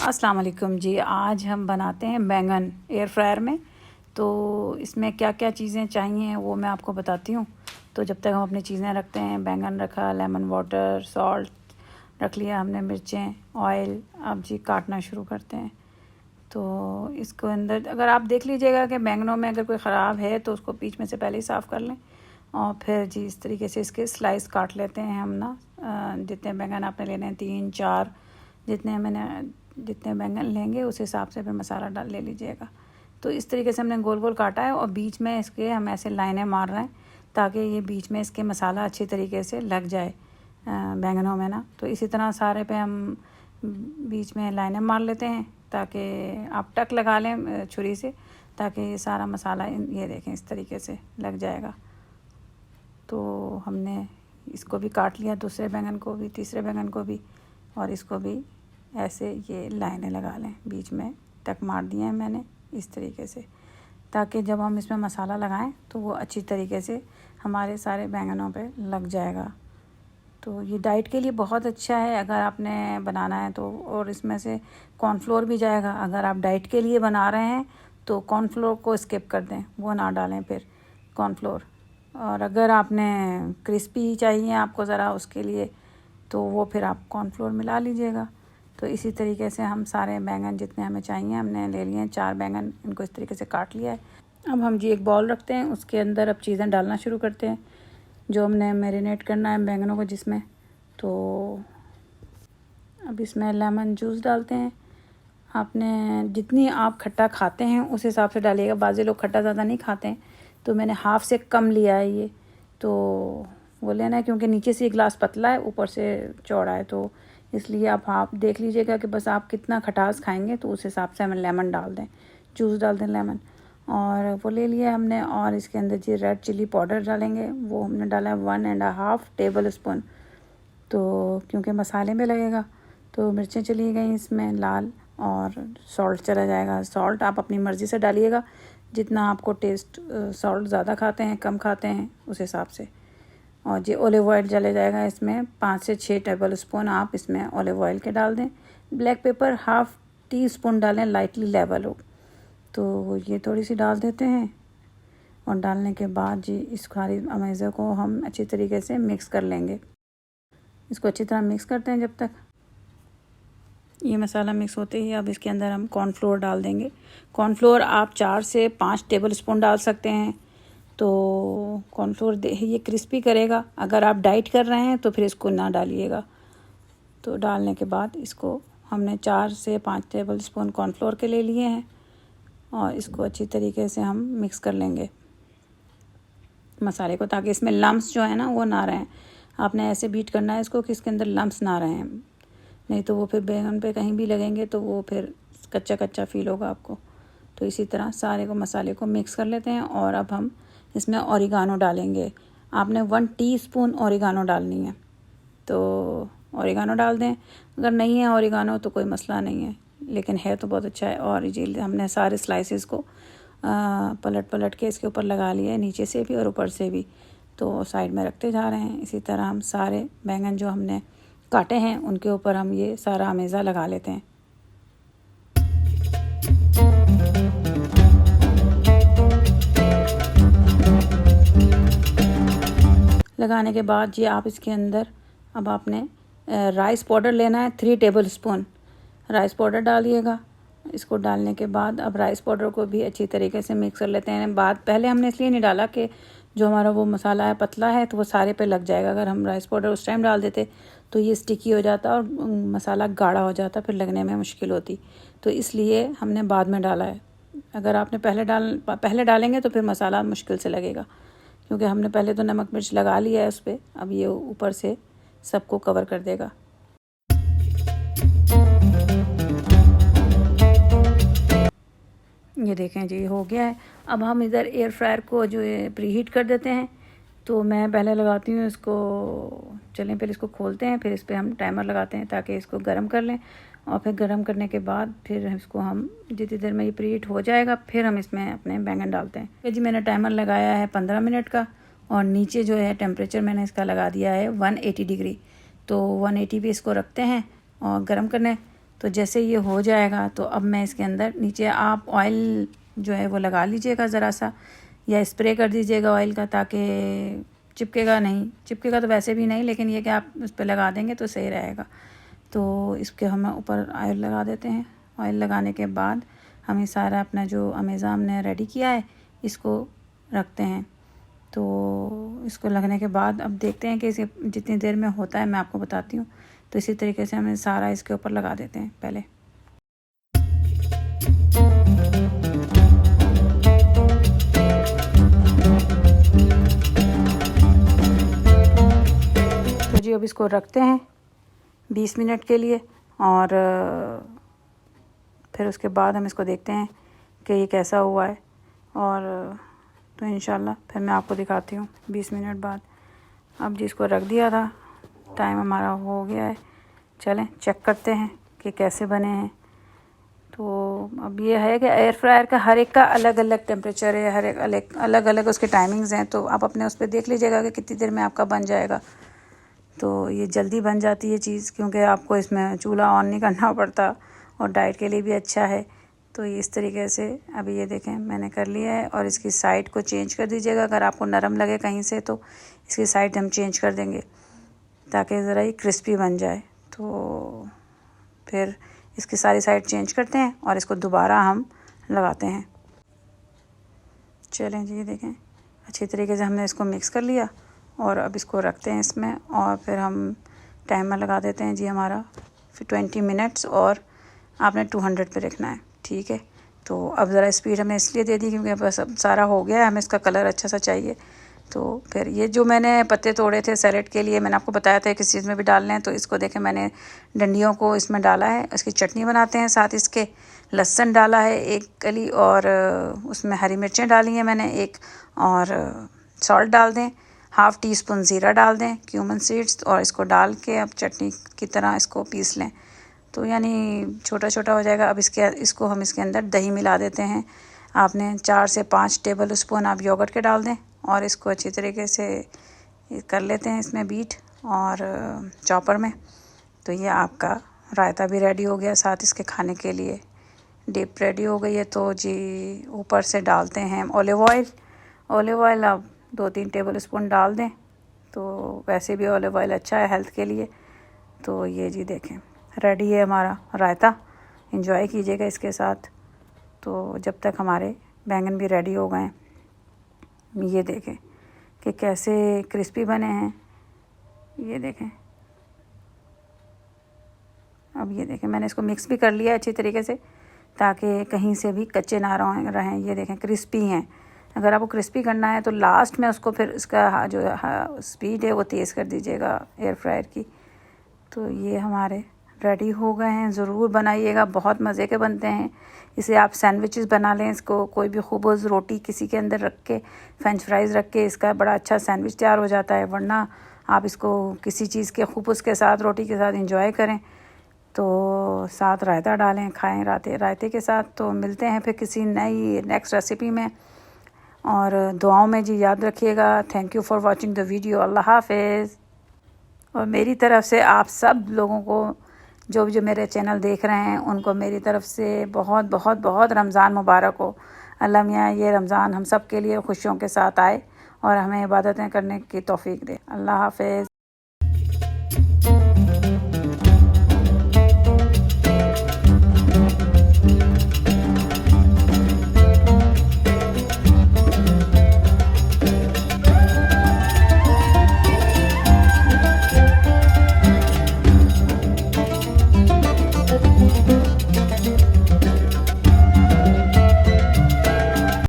अस्सलाम वालेकुम जी। आज हम बनाते हैं बैंगन एयर फ्रायर में। तो इसमें क्या क्या चीज़ें चाहिए वो मैं आपको बताती हूँ। तो जब तक हम अपनी चीज़ें रखते हैं, बैंगन रखा, लेमन वाटर, सॉल्ट रख लिया हमने, मिर्चें, ऑयल। अब जी काटना शुरू करते हैं। तो इसको अंदर अगर आप देख लीजिएगा कि बैंगनों में अगर कोई ख़राब है तो उसको बीच में से पहले ही साफ़ कर लें। और फिर जी इस तरीके से इसके स्लाइस काट लेते हैं हम ना। जितने बैंगन आपने लेने हैं, 3-4 जितने बैंगन लेंगे उस हिसाब से फिर मसाला डाल ले लीजिएगा। तो इस तरीके से हमने गोल गोल काटा है और बीच में इसके हम ऐसे लाइनें मार रहे हैं ताकि ये बीच में इसके मसाला अच्छी तरीके से लग जाए बैंगनों में ना। तो इसी तरह सारे पे हम बीच में लाइनें मार लेते हैं ताकि आप टक लगा लें छुरी से, ताकि ये सारा मसाला ये देखें इस तरीके से लग जाएगा। तो हमने इसको भी काट लिया, दूसरे बैंगन को भी, तीसरे बैंगन को भी, और इसको भी ऐसे ये लाइनें लगा लें, बीच में टक मार दिए हैं मैंने इस तरीके से, ताकि जब हम इसमें मसाला लगाएं तो वो अच्छी तरीके से हमारे सारे बैंगनों पे लग जाएगा। तो ये डाइट के लिए बहुत अच्छा है अगर आपने बनाना है तो। और इसमें से कॉर्नफ्लोर भी जाएगा। अगर आप डाइट के लिए बना रहे हैं तो कॉर्नफ्लोर को स्किप कर दें, वो ना डालें फिर कॉर्नफ्लोर। और अगर आपने क्रिस्पी चाहिए आपको ज़रा उसके लिए, तो वो फिर आप कॉर्नफ्लोर मिला लीजिएगा। तो इसी तरीके से हम सारे बैंगन जितने हमें चाहिए हमने ले लिए हैं। 4 बैंगन इनको इस तरीके से काट लिया है। अब हम जी एक बॉल रखते हैं, उसके अंदर अब चीज़ें डालना शुरू करते हैं जो हमने मैरिनेट करना है बैंगनों को जिसमें। तो अब इसमें लेमन जूस डालते हैं। आपने जितनी आप खट्टा खाते हैं उस हिसाब से डालिएगा। बाज़ी लोग खट्टा ज़्यादा नहीं खाते हैं, तो मैंने हाफ़ से कम लिया है ये। तो वो लेना है क्योंकि नीचे से गिलास पतला है, ऊपर से चौड़ा है, तो इसलिए आप देख लीजिएगा कि बस आप कितना खटास खाएंगे तो उस हिसाब से हमें लेमन डाल दें, जूस डाल दें लेमन। और वो ले लिया हमने। और इसके अंदर जी रेड चिली पाउडर डालेंगे, वो हमने डाला है 1.5 टेबल स्पून, तो क्योंकि मसाले में लगेगा। तो मिर्चें चली गई इसमें लाल, और सॉल्ट चला जाएगा। सॉल्ट आप अपनी मर्ज़ी से डालिएगा, जितना आपको टेस्ट सॉल्ट ज़्यादा खाते हैं कम खाते हैं उस हिसाब से। और जी ऑलिव ऑयल चले जाएगा इसमें 5 से 6 टेबल स्पून आप इसमें ऑलिव ऑयल के डाल दें। ब्लैक पेपर 1/2 टीस्पून डालें, लाइटली लेवल हो। तो ये थोड़ी सी डाल देते हैं। और डालने के बाद जी इस सारी अमेज़ा को हम अच्छी तरीके से मिक्स कर लेंगे। इसको अच्छी तरह मिक्स करते हैं जब तक ये मसाला मिक्स होते ही। अब इसके अंदर हम कॉर्नफ्लोर डाल देंगे। कॉर्नफ्लोर आप 4 से 5 टेबल स्पून डाल सकते हैं। तो कॉर्नफ्लोर ये क्रिस्पी करेगा। अगर आप डाइट कर रहे हैं तो फिर इसको ना डालिएगा। तो डालने के बाद इसको हमने 4 से 5 टेबल स्पून कॉर्नफ्लोर के ले लिए हैं, और इसको अच्छी तरीके से हम मिक्स कर लेंगे मसाले को, ताकि इसमें लम्स जो है ना वो ना रहें। आपने ऐसे बीट करना है इसको कि इसके अंदर लम्स ना रहें, नहीं तो वो फिर बैंगन पे कहीं भी लगेंगे तो वो फिर कच्चा कच्चा फील होगा आपको। तो इसी तरह सारे को मसाले को मिक्स कर लेते हैं। और अब हम इसमें ओरिगानो डालेंगे। आपने 1 टीस्पून ओरिगानो डालनी है, तो ओरिगानो डाल दें। अगर नहीं है ओरिगानो तो कोई मसला नहीं है, लेकिन है तो बहुत अच्छा है। और जी हमने सारे स्लाइसेस को पलट पलट के इसके ऊपर लगा लिया है, नीचे से भी और ऊपर से भी। तो साइड में रखते जा रहे हैं। इसी तरह हम सारे बैंगन जो हमने काटे हैं उनके ऊपर हम ये सारा अमेज़ा लगा लेते हैं। लगाने के बाद जी आप इसके अंदर अब आपने राइस पाउडर लेना है 3 टेबल स्पून राइस पाउडर डालिएगा। इसको डालने के बाद अब राइस पाउडर को भी अच्छी तरीके से मिक्स कर लेते हैं। पहले हमने इसलिए नहीं डाला कि जो हमारा वो मसाला है पतला है तो वो सारे पे लग जाएगा। अगर हम राइस पाउडर उस टाइम डाल देते तो ये स्टिकी हो जाता और मसाला गाढ़ा हो जाता, फिर लगने में मुश्किल होती। तो इसलिए हमने बाद में डाला है। अगर आपने पहले डालेंगे तो फिर मसाला मुश्किल से लगेगा, क्योंकि हमने पहले तो नमक मिर्च लगा लिया है उस पर। अब ये ऊपर से सबको कवर कर देगा। ये देखें जी हो गया है। अब हम इधर एयर फ्रायर को जो है प्रीहीट कर देते हैं। तो मैं पहले लगाती हूँ इसको, चलें पहले इसको खोलते हैं, फिर इस पर हम टाइमर लगाते हैं ताकि इसको गर्म कर लें। और फिर गर्म करने के बाद फिर इसको हम जितनी देर में ये प्रीहीट हो जाएगा फिर हम इसमें अपने बैंगन डालते हैं। जी मैंने टाइमर लगाया है 15 मिनट का, और नीचे जो है टेम्परेचर मैंने इसका लगा दिया है 180 डिग्री। तो 180 पे इसको रखते हैं और गर्म करने। तो जैसे ये हो जाएगा तो अब मैं इसके अंदर नीचे आप ऑयल जो है वो लगा लीजिएगा ज़रा सा, या स्प्रे कर दीजिएगा ऑयल का, ताकि चिपकेगा नहीं। चिपकेगा तो वैसे भी नहीं, लेकिन ये कि आप उस पर लगा देंगे तो सही रहेगा। तो इसके हम ऊपर ऑयल लगा देते हैं। ऑयल लगाने के बाद हम ये सारा अपना जो अमेज़ा ने रेडी किया है इसको रखते हैं। तो इसको लगने के बाद अब देखते हैं कि इसे जितनी देर में होता है मैं आपको बताती हूँ। तो इसी तरीके से हमें सारा इसके ऊपर लगा देते हैं पहले। तो जी अब इसको रखते हैं 20 मिनट के लिए, और फिर उसके बाद हम इसको देखते हैं कि ये कैसा हुआ है। और तो इंशाल्लाह फिर मैं आपको दिखाती हूँ 20 मिनट बाद। अब जिसको रख दिया था, टाइम हमारा हो गया है, चलें चेक करते हैं कि कैसे बने हैं। तो अब ये है कि एयर फ्रायर का हर एक का अलग अलग टेम्परेचर है, हर एक अलग अलग उसके टाइमिंग्स हैं। तो आप अपने उस पर देख लीजिएगा कि कितनी देर में आपका बन जाएगा। तो ये जल्दी बन जाती है चीज़, क्योंकि आपको इसमें चूल्हा ऑन नहीं करना पड़ता, और डाइट के लिए भी अच्छा है। तो इस तरीके से अभी ये देखें मैंने कर लिया है। और इसकी साइड को चेंज कर दीजिएगा, अगर आपको नरम लगे कहीं से तो इसकी साइड हम चेंज कर देंगे ताकि ज़रा ही क्रिस्पी बन जाए। तो फिर इसकी सारी साइड चेंज करते हैं और इसको दोबारा हम लगाते हैं। चलें जी, ये देखें अच्छी तरीके से हमने इसको मिक्स कर लिया, और अब इसको रखते हैं इसमें, और फिर हम टाइमर लगा देते हैं जी हमारा फिर 20 मिनट्स, और आपने 200 पे रखना है, ठीक है। तो अब ज़रा स्पीड हमें इसलिए दे दी क्योंकि बस अब सारा हो गया है, हमें इसका कलर अच्छा सा चाहिए। तो फिर ये जो मैंने पत्ते तोड़े थे सैलेड के लिए, मैंने आपको बताया था किस चीज़ में भी डालने हैं। तो इसको देखें मैंने डंडियों को इसमें डाला है, इसकी चटनी बनाते हैं। साथ इसके लहसुन डाला है 1 कली, और उसमें हरी मिर्चें डाली हैं मैंने 1, और सॉल्ट डाल दें, ½ टीस्पून ज़ीरा डाल दें, क्यूमन सीड्स, और इसको डाल के अब चटनी की तरह इसको पीस लें। तो यानी छोटा छोटा हो जाएगा। अब इसको हम इसके अंदर दही मिला देते हैं। आपने 4 से 5 टेबल स्पून आप योगर्ट के डाल दें, और इसको अच्छी तरीके से कर लेते हैं इसमें बीट और चॉपर में। तो ये आपका रायता भी रेडी हो गया, साथ इसके खाने के लिए डिप रेडी हो गई है। तो जी ऊपर से डालते हैं ऑलिव ऑयल आप 2-3 टेबल स्पून डाल दें। तो वैसे भी ऑलिव ऑयल अच्छा है हेल्थ के लिए। तो ये जी देखें रेडी है हमारा रायता, एंजॉय कीजिएगा इसके साथ। तो जब तक हमारे बैंगन भी रेडी हो गए, ये देखें कि कैसे क्रिस्पी बने हैं, ये देखें। अब ये देखें मैंने इसको मिक्स भी कर लिया अच्छी तरीके से, ताकि कहीं से भी कच्चे ना रहें। ये देखें क्रिस्पी हैं। अगर आपको क्रिस्पी करना है तो लास्ट में उसको फिर इसका जो स्पीड है वो तेज़ कर दीजिएगा एयर फ्रायर की। तो ये हमारे रेडी हो गए हैं, ज़रूर बनाइएगा, बहुत मज़े के बनते हैं। इसे आप सैंडविचेस बना लें, इसको कोई भी खूबसूरत रोटी किसी के अंदर रख के, फ्रेंच फ्राइज़ रख के, इसका बड़ा अच्छा सैंडविच तैयार हो जाता है। वरना आप इसको किसी चीज़ के खूबसूरत के साथ, रोटी के साथ इंजॉय करें। तो साथ रायता डालें, खाएं रायते के साथ। तो मिलते हैं फिर किसी नई नेक्स्ट रेसिपी में, और दुआओं में जी याद रखिएगा। Thank you for watching the video. अल्लाह हाफिज़। और मेरी तरफ़ से आप सब लोगों को जो मेरे चैनल देख रहे हैं उनको मेरी तरफ़ से बहुत बहुत बहुत रमज़ान मुबारक हो। अल्लाह मियाँ ये रमज़ान हम सब के लिए खुशियों के साथ आए और हमें इबादतें करने की तौफीक दे। अल्लाह हाफिज़।